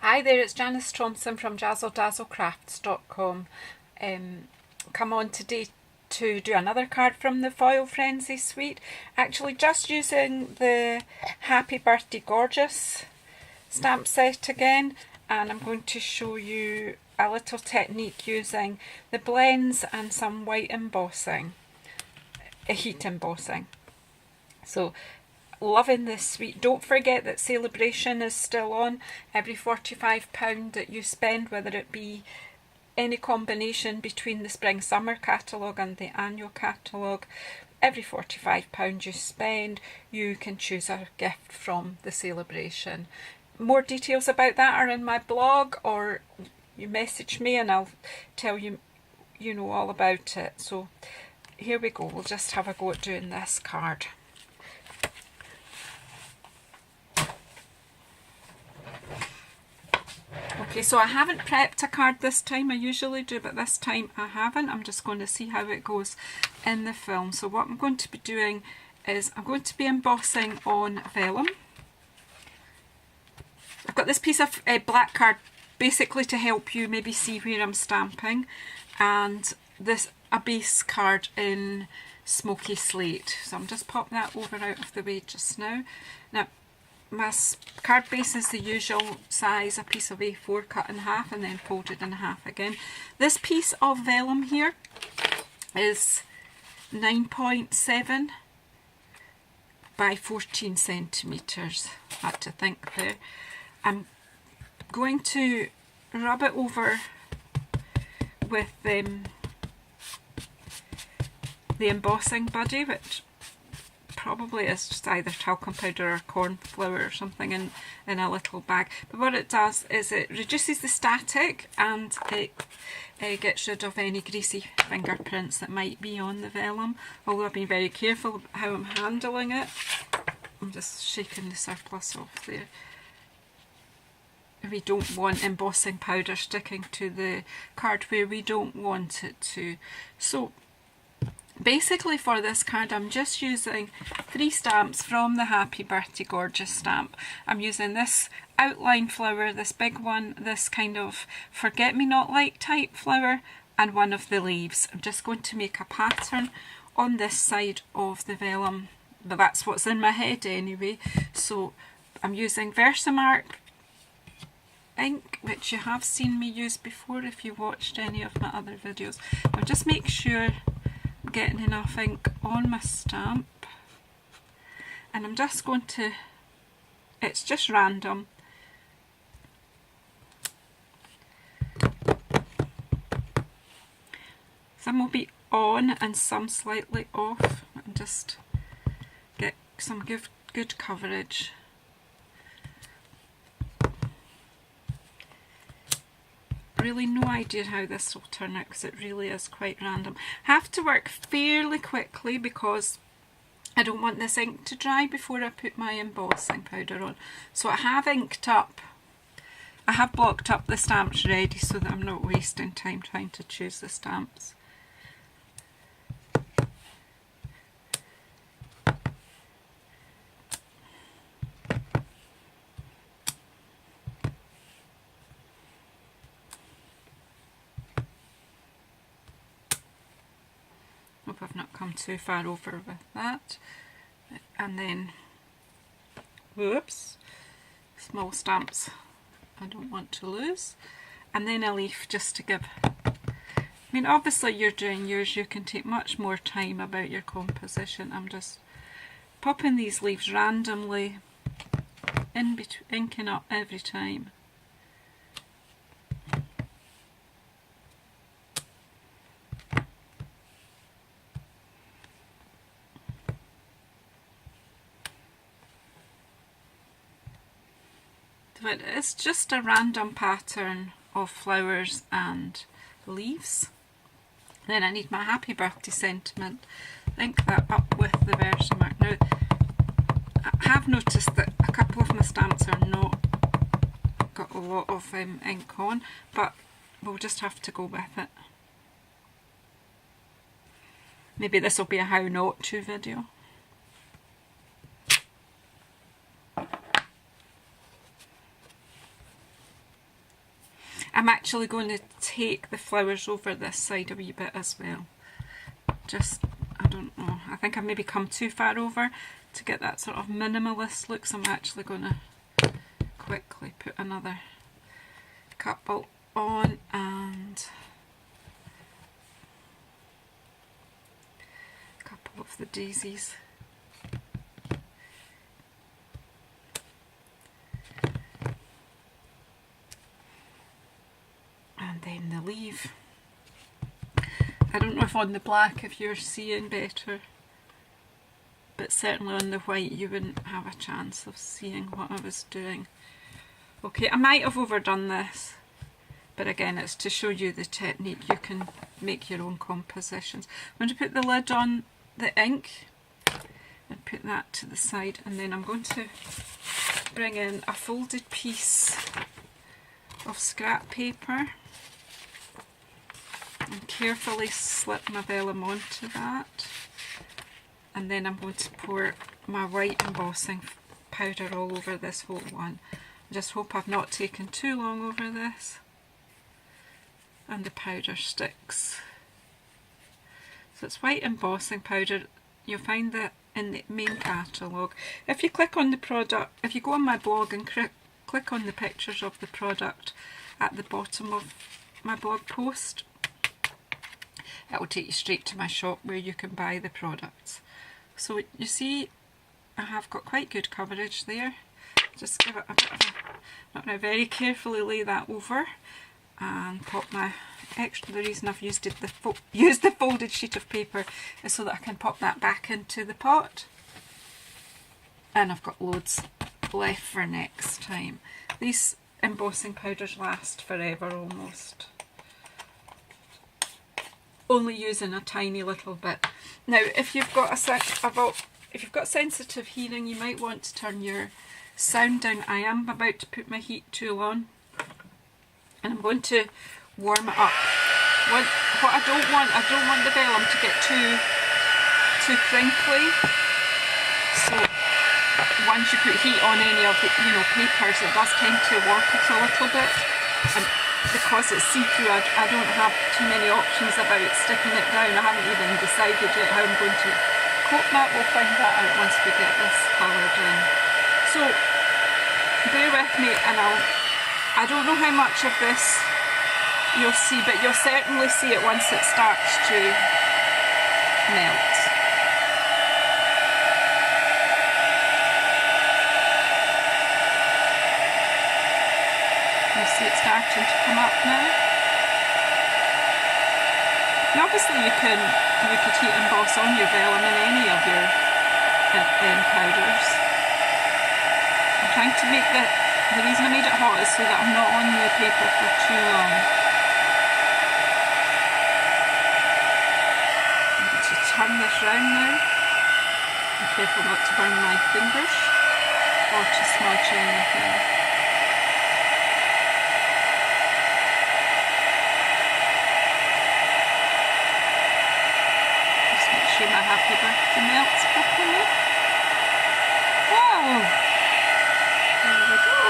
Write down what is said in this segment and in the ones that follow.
Hi there, it's Janice Thompson from JazzleDazzleCrafts.com. Come on today to do another card from the Foil Frenzy suite. Actually just using the Happy Birthday Gorgeous stamp set again, and I'm going to show you a little technique using the blends and some white embossing, heat embossing. So loving this suite. Don't forget that Celebration is still on. Every £45 that you spend, whether it be any combination between the Spring Summer catalogue and the annual catalogue, every £45 you spend, you can choose a gift from the Celebration. More details about that are in my blog, or you message me and I'll tell you, all about it. So here we go. We'll just have a go at doing this card. Okay, so I haven't prepped a card this time. I usually do, but this time I haven't. I'm just going to see how it goes in the film. So what I'm going to be doing is I'm going to be embossing on vellum. I've got this piece of black card basically to help you maybe see where I'm stamping, and a base card in smoky slate. So I'm just popping that over out of the way just now. Now, my card base is the usual size, a piece of A4 cut in half and then folded in half again. This piece of vellum here is 9.7 by 14 centimetres. Had to think there. I'm going to rub it over with the embossing buddy, which probably is just either talcum powder or corn flour or something in a little bag. But what it does is it reduces the static, and it gets rid of any greasy fingerprints that might be on the vellum. Although I've been very careful about how I'm handling it. I'm just shaking the surplus off there. We don't want embossing powder sticking to the card where we don't want it to. So basically for this card I'm just using 3 stamps from the Happy Birthday Gorgeous stamp. I'm using this outline flower, this big one, this kind of forget-me-not-like type flower, and one of the leaves. I'm just going to make a pattern on this side of the vellum, but that's what's in my head anyway. So I'm using Versamark ink, which you have seen me use before if you watched any of my other videos. I'll just make sure I'm getting enough ink on my stamp, and I'm just going to, it's just random, some will be on and some slightly off, and just get some good coverage. Really no idea how this will turn out because it really is quite random. Have to work fairly quickly because I don't want this ink to dry before I put my embossing powder on. So I have inked up, I have blocked up the stamps ready so that I'm not wasting time trying to choose the stamps. Hope I've not come too far over with that. And then, whoops, small stamps I don't want to lose. And then a leaf just to give, I mean obviously you're doing yours, you can take much more time about your composition. I'm just popping these leaves randomly in between, inking up every time. But it's just a random pattern of flowers and leaves. Then I need my Happy Birthday sentiment. Link that up with the Versamark. Now, I have noticed that a couple of my stamps are not got a lot of ink on, but we'll just have to go with it. Maybe this will be a how not to video. I'm actually going to take the flowers over this side a wee bit as well. Just, I don't know, I think I've maybe come too far over to get that sort of minimalist look, so I'm actually going to quickly put another couple on and a couple of the daisies. And then the leaf. I don't know if on the black if you're seeing better, but certainly on the white you wouldn't have a chance of seeing what I was doing. Okay, I might have overdone this, but again it's to show you the technique. You can make your own compositions. I'm going to put the lid on the ink and put that to the side, and then I'm going to bring in a folded piece of scrap paper and carefully slip my vellum onto that, and then I'm going to pour my white embossing powder all over this whole one. I just hope I've not taken too long over this and the powder sticks. So it's white embossing powder. You'll find that in the main catalogue. If you click on the product, if you go on my blog and click on the pictures of the product at the bottom of my blog post, it will take you straight to my shop where you can buy the products. So you see I have got quite good coverage there. Just give it a bit of a, I'm going to very carefully lay that over and pop my extra, the reason I've used the folded sheet of paper is so that I can pop that back into the pot. And I've got loads left for next time. These embossing powders last forever almost. Only using a tiny little bit. Now, if you've got sensitive hearing, you might want to turn your sound down. I am about to put my heat tool on, and I'm going to warm it up. What I don't want the vellum to get too crinkly. So once you put heat on any of the papers, it does tend to warp it a little bit. And because it's see-through, I don't have too many options about sticking it down. I haven't even decided yet how I'm going to coat that. We'll find that out once we get this coloured in. So bear with me, and I don't know how much of this you'll see, but you'll certainly see it once it starts to melt. You see it starting to come up now. And obviously you could heat emboss on your vellum in any of your powders. I'm trying to make the reason I made it hot is so that I'm not on the paper for too long. I'm going to turn this round now. Be careful not to burn my fingers or to smudge anything. Sure my happy birthday melts properly. Wow! There we go.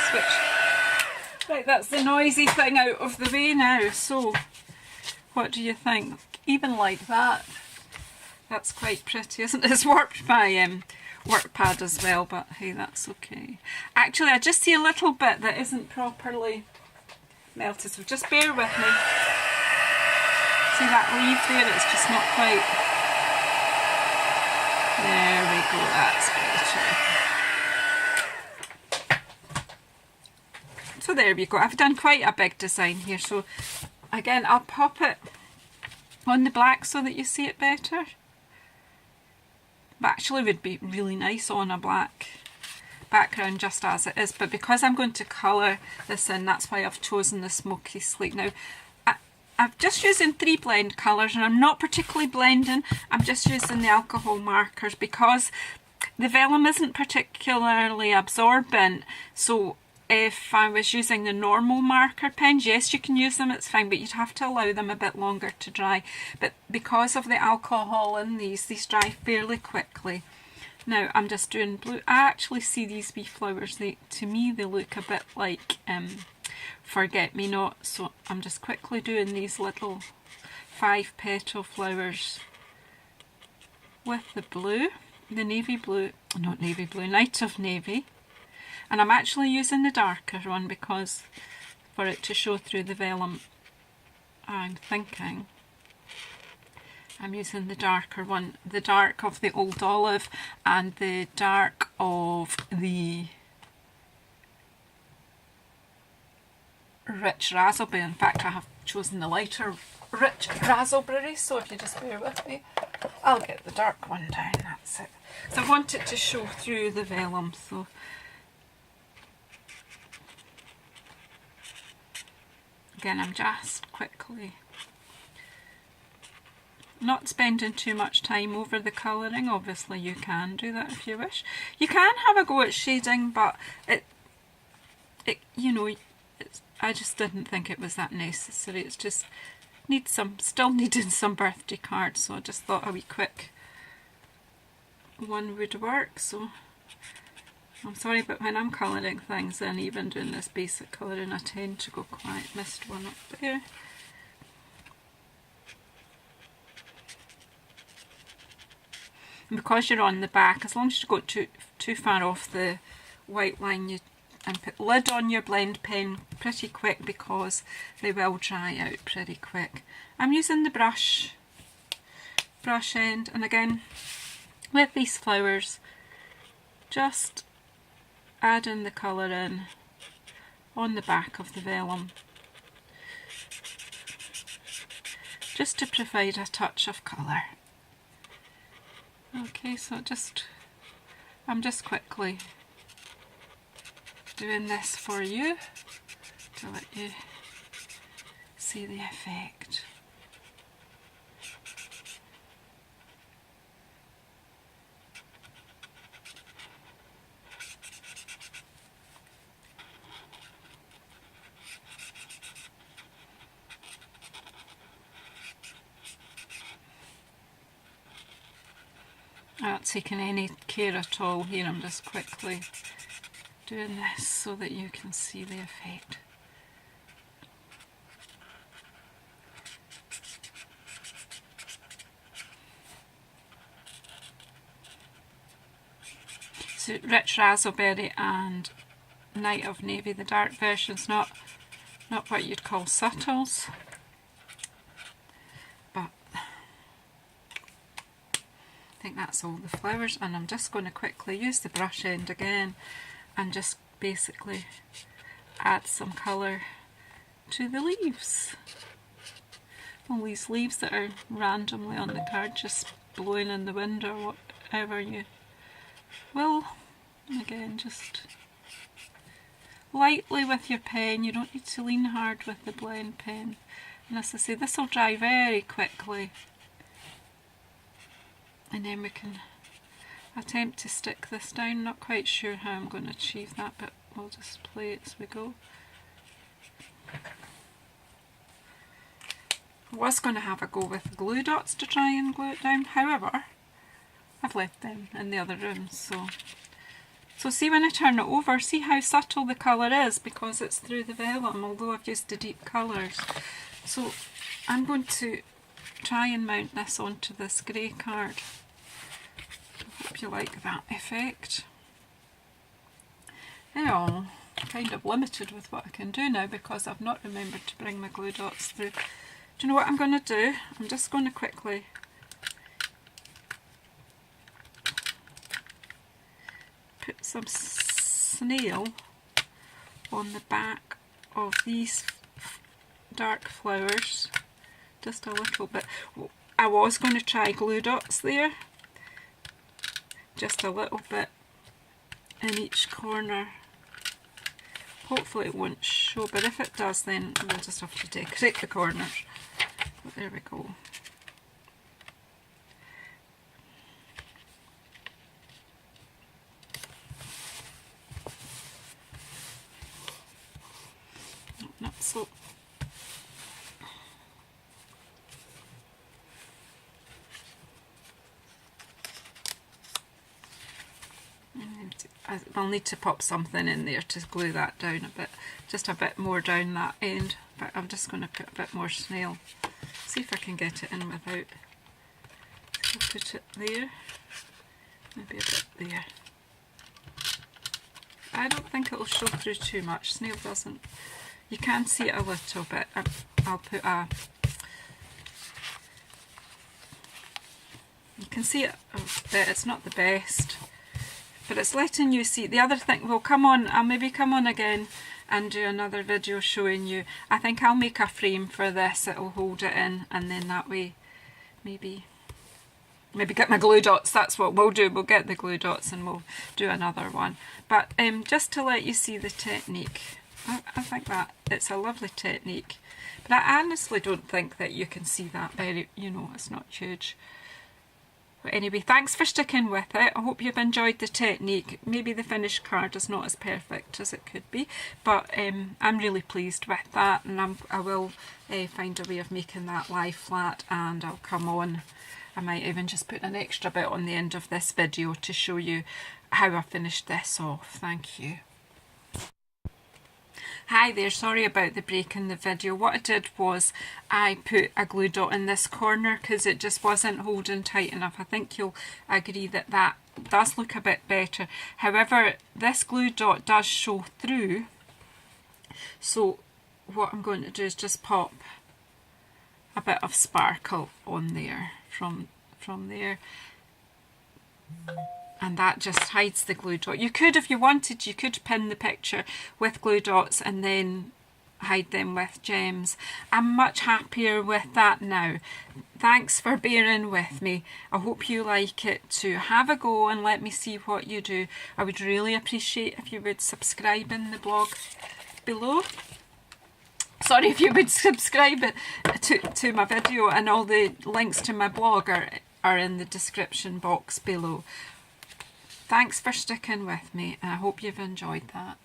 Switch. Right, that's the noisy thing out of the way now. So, what do you think? Even like that, that's quite pretty, isn't it? It's warped my work pad as well, but hey, that's okay. Actually, I just see a little bit that isn't properly melted, so just bear with me. See that leaf there? It's just not quite. There we go, that's better. So there we go, I've done quite a big design here. So again, I'll pop it on the black so that you see it better. But actually would be really nice on a black background just as it is. But because I'm going to colour this in, that's why I've chosen the smoky slate. Now, I'm just using 3 blend colours, and I'm not particularly blending, I'm just using the alcohol markers because the vellum isn't particularly absorbent. So if I was using the normal marker pens, yes, you can use them, it's fine, but you'd have to allow them a bit longer to dry. But because of the alcohol in these dry fairly quickly. Now I'm just doing blue. I actually see these wee flowers, to me they look a bit like forget-me-not. So I'm just quickly doing these little 5-petal flowers with the blue, the navy blue, not navy blue, Night of Navy. And I'm actually using the darker one because for it to show through the vellum, I'm thinking I'm using the darker one, the dark of the Old Olive and the dark of the Rich Raspberry. In fact, I have chosen the lighter Rich Raspberry, so if you just bear with me, I'll get the dark one down, that's it. So I want it to show through the vellum, so again I'm just quickly not spending too much time over the colouring. Obviously you can do that if you wish. You can have a go at shading, but it you know, I just didn't think it was that necessary. It's just still needing some birthday cards, so I just thought a wee quick one would work. So I'm sorry, but when I'm colouring things and even doing this basic colouring, I tend to go quiet. Missed one up there. And because you're on the back, as long as you go too far off the white line, and put lid on your blend pen pretty quick because they will dry out pretty quick. I'm using the brush end, and again with these flowers, just adding the colour in on the back of the vellum, just to provide a touch of colour. Okay, so I'm just quickly doing this for you to let you see the effect. I'm not taking any care at all here, I'm just quickly doing this so that you can see the effect. So Rich Raspberry and Night of Navy, the dark version's not what you'd call subtles, but I think that's all the flowers, and I'm just going to quickly use the brush end again and just basically add some colour to the leaves. All these leaves that are randomly on the card, just blowing in the wind or whatever you will. And again, just lightly with your pen, you don't need to lean hard with the blend pen. And as I say, this will dry very quickly. And then we can attempt to stick this down. Not quite sure how I'm going to achieve that, but we'll just play it as we go. I was going to have a go with glue dots to try and glue it down, however I've left them in the other room. So see, when I turn it over, see how subtle the colour is because it's through the vellum, although I've used the deep colours. So I'm going to try and mount this onto this grey card. I hope you like that effect. Now, I'm kind of limited with what I can do now because I've not remembered to bring my glue dots through. Do you know what I'm going to do? I'm just going to quickly put some snail on the back of these dark flowers, just a little bit. I was going to try glue dots there, just a little bit in each corner. Hopefully it won't show, but if it does, then we'll just have to decorate the corners. But there we go. Not so. And I'll need to pop something in there to glue that down a bit, just a bit more down that end, but I'm just going to put a bit more snail. See if I can get it in without. I'll put it there, maybe a bit there. I don't think it'll show through too much. Snail doesn't. You can see it a little bit. I'll put a. You can see it a bit. It's not the best, but it's letting you see. The other thing, well, come on. I'll maybe come on again and do another video showing you. I think I'll make a frame for this. It'll hold it in, and then that way, maybe get my glue dots. That's what we'll do. We'll get the glue dots and we'll do another one. But just to let you see the technique, I think that it's a lovely technique. But I honestly don't think that you can see that very, you know, it's not huge. But anyway, thanks for sticking with it. I hope you've enjoyed the technique. Maybe the finished card is not as perfect as it could be, but I'm really pleased with that, and I will find a way of making that lie flat, and I'll come on. I might even just put an extra bit on the end of this video to show you how I finished this off. Thank you. Hi there, sorry about the break in the video. What I did was I put a glue dot in this corner because it just wasn't holding tight enough. I think you'll agree that that does look a bit better. However, this glue dot does show through, so what I'm going to do is just pop a bit of sparkle on there from there, and that just hides the glue dot. You could, if you wanted, you could pin the picture with glue dots and then hide them with gems. I'm much happier with that now. Thanks for bearing with me. I hope you like it too. Have a go and let me see what you do. I would really appreciate if you would subscribe in the blog below. Sorry, if you would subscribe to my video, and all the links to my blog are in the description box below. Thanks for sticking with me, and I hope you've enjoyed that.